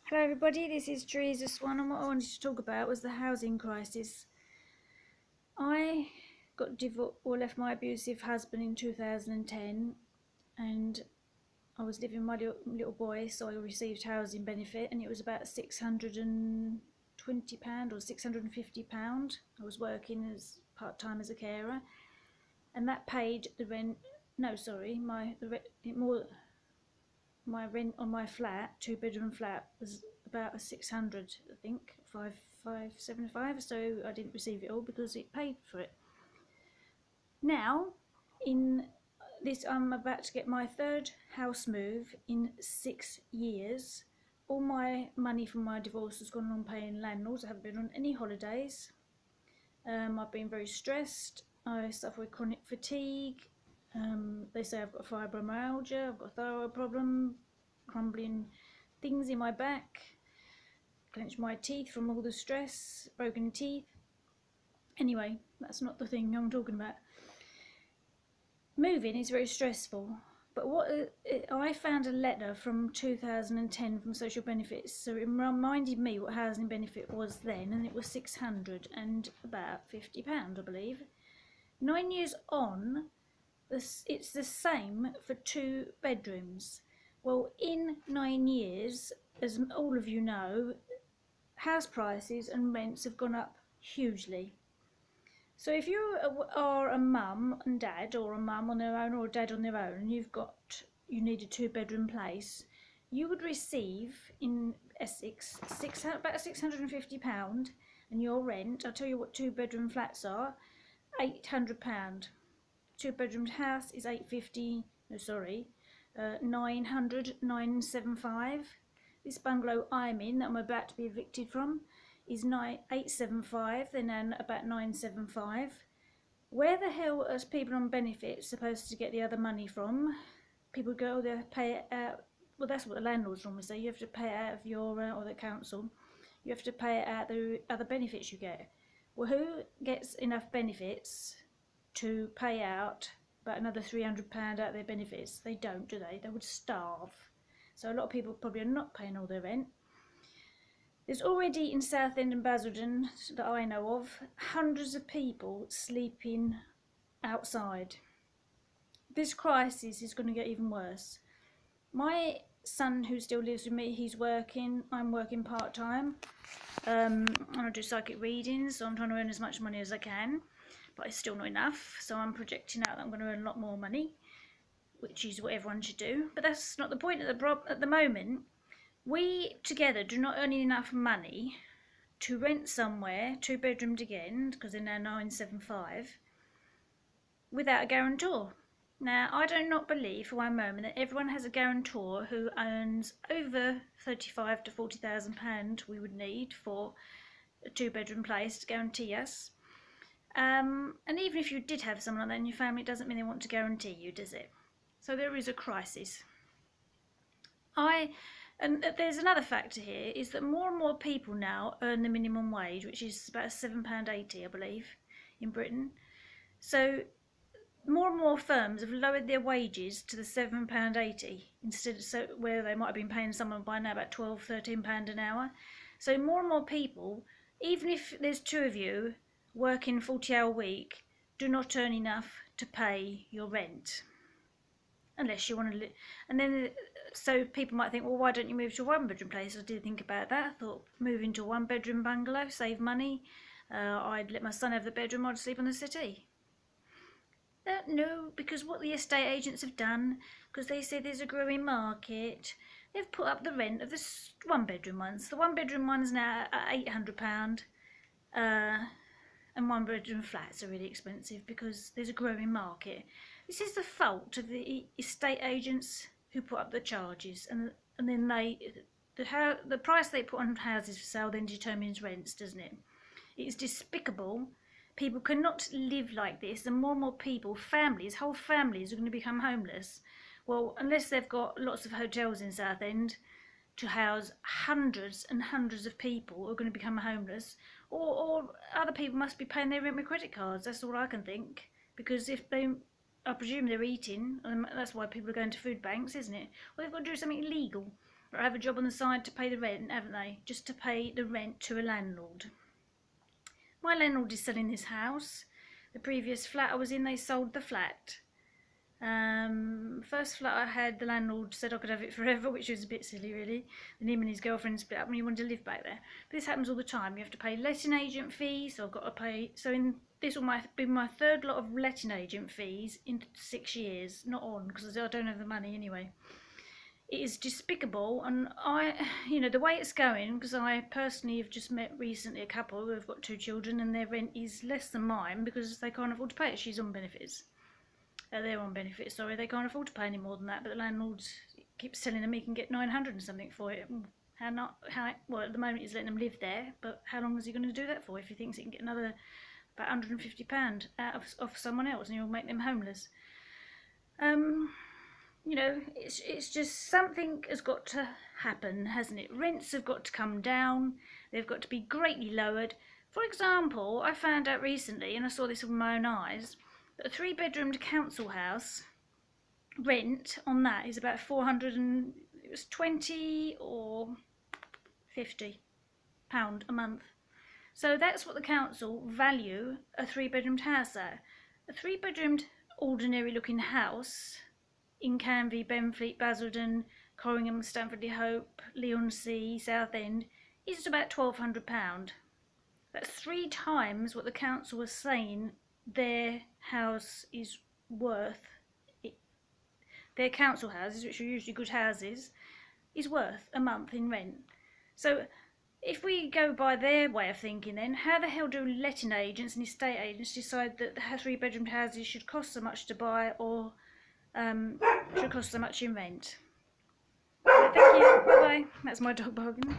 Hello everybody, this is Teresa Swan, and what I wanted to talk about was the housing crisis. I got divorced or left my abusive husband in 2010, and I was living with my little boy, so I received housing benefit, and it was about £620 or £650. I was working as part-time as a carer, and that paid the rent. No, sorry, my rent on my flat, 2-bedroom flat, was about a 600, I think, 575. So I didn't receive it all because it paid for it. Now, in this, I'm about to get my third house move in 6 years. All my money from my divorce has gone on paying landlords. I haven't been on any holidays. I've been very stressed. I suffer with chronic fatigue. They say I've got fibromyalgia, I've got a thyroid problem, crumbling things in my back, clench my teeth from all the stress, broken teeth. Anyway, that's not the thing I'm talking about. Moving is very stressful, but I found a letter from 2010 from Social Benefits, so it reminded me what housing benefit was then, and it was £600 and about £50, I believe. 9 years on, it's the same for 2 bedrooms. Well, in 9 years, as all of you know, house prices and rents have gone up hugely. So if you are a mum and dad, or a mum on their own or a dad on their own, and you need a 2-bedroom place, you would receive in Essex about £650, and your rent, I'll tell you what 2-bedroom flats are, £800. 2-bedroom house is 850. No, sorry, 975. This bungalow I'm in, that I'm about to be evicted from, is 875. They're now about 975. Where the hell are people on benefits supposed to get the other money from? People go, they pay it out. Well, that's what the landlords normally say. You have to pay it out of your or the council. You have to pay it out the other benefits you get. Well, who gets enough benefits to pay out about another £300 out of their benefits? They don't, do they? They would starve. So a lot of people probably are not paying all their rent. There's already in Southend and Basildon, that I know of, hundreds of people sleeping outside. This crisis is going to get even worse. My son, who still lives with me, he's working. I'm working part-time. I do psychic readings, so I'm trying to earn as much money as I can, but it's still not enough, so I'm projecting out that I'm going to earn a lot more money, which is what everyone should do. But that's not the point at the moment. We together do not earn enough money to rent somewhere, 2-bedroomed again, because they're now 975, without a guarantor. Now, I do not believe for one moment that everyone has a guarantor who earns over £35,000 to £40,000 we would need for a 2-bedroom place to guarantee us. And even if you did have someone like that in your family, it doesn't mean they want to guarantee you, does it? So there is a crisis. And there's another factor here, is that more and more people now earn the minimum wage, which is about £7.80, I believe, in Britain. So more and more firms have lowered their wages to the £7.80 instead of where they might have been paying someone by now about £12, £13 an hour. So more and more people, even if there's 2 of you working 40-hour week, do not earn enough to pay your rent, unless you want to live. And then, so people might think, well, why don't you move to a 1-bedroom place? I did think about that. I thought moving to a 1-bedroom bungalow, save money. I'd let my son have the bedroom, I'd sleep on the settee. No, because what the estate agents have done, because they say there's a growing market, they've put up the rent of the 1-bedroom ones. The 1-bedroom ones now are £800, and 1-bedroom flats are really expensive because there's a growing market. This is the fault of the estate agents who put up the charges, and then the price they put on houses for sale then determines rents, doesn't it? It's despicable. People cannot live like this, and more people, whole families are going to become homeless. Well, unless they've got lots of hotels in Southend to house hundreds and hundreds of people who are going to become homeless, or other people must be paying their rent with credit cards. That's all I can think, because if they, I presume they're eating, and that's why people are going to food banks, isn't it? Well, they've got to do something illegal. or have a job on the side to pay the rent, haven't they? Just to pay the rent to a landlord. My landlord is selling this house. The previous flat I was in, they sold the flat. First flat I had, the landlord said I could have it forever, which was a bit silly really. Then him and his girlfriend split up and he wanted to live back there. But this happens all the time. You have to pay letting agent fees, so I've got to pay. So this will be my third lot of letting agent fees in 6 years. Not on, because I don't have the money anyway. It is despicable, and the way it's going, because I personally have just met recently a couple who have got 2 children and their rent is less than mine because they can't afford to pay it. She's on benefits. They're on benefits, sorry, they can't afford to pay any more than that, but the landlord keeps telling them he can get 900 and something for it. Well, at the moment he's letting them live there, but how long is he going to do that for if he thinks he can get another about £150 off someone else and he'll make them homeless? It's just something has got to happen, hasn't it? Rents have got to come down, they've got to be greatly lowered. For example, I found out recently, and I saw this with my own eyes, that a 3-bedroomed council house rent on that is about 20 or 50 pound a month. So that's what the council value a 3-bedroomed house at. A 3-bedroomed ordinary looking house in Canvey, Benfleet, Basildon, Corringham, Stamford-le-Hope, Leigh-on-Sea, Southend is about £1,200. That's 3 times what the council was saying their house is worth. Their council houses, which are usually good houses, is worth a month in rent. So if we go by their way of thinking, then how the hell do letting agents and estate agents decide that the 3-bedroomed houses should cost so much to buy or should cost so much in rent? Thank you, bye bye. That's my dog barking.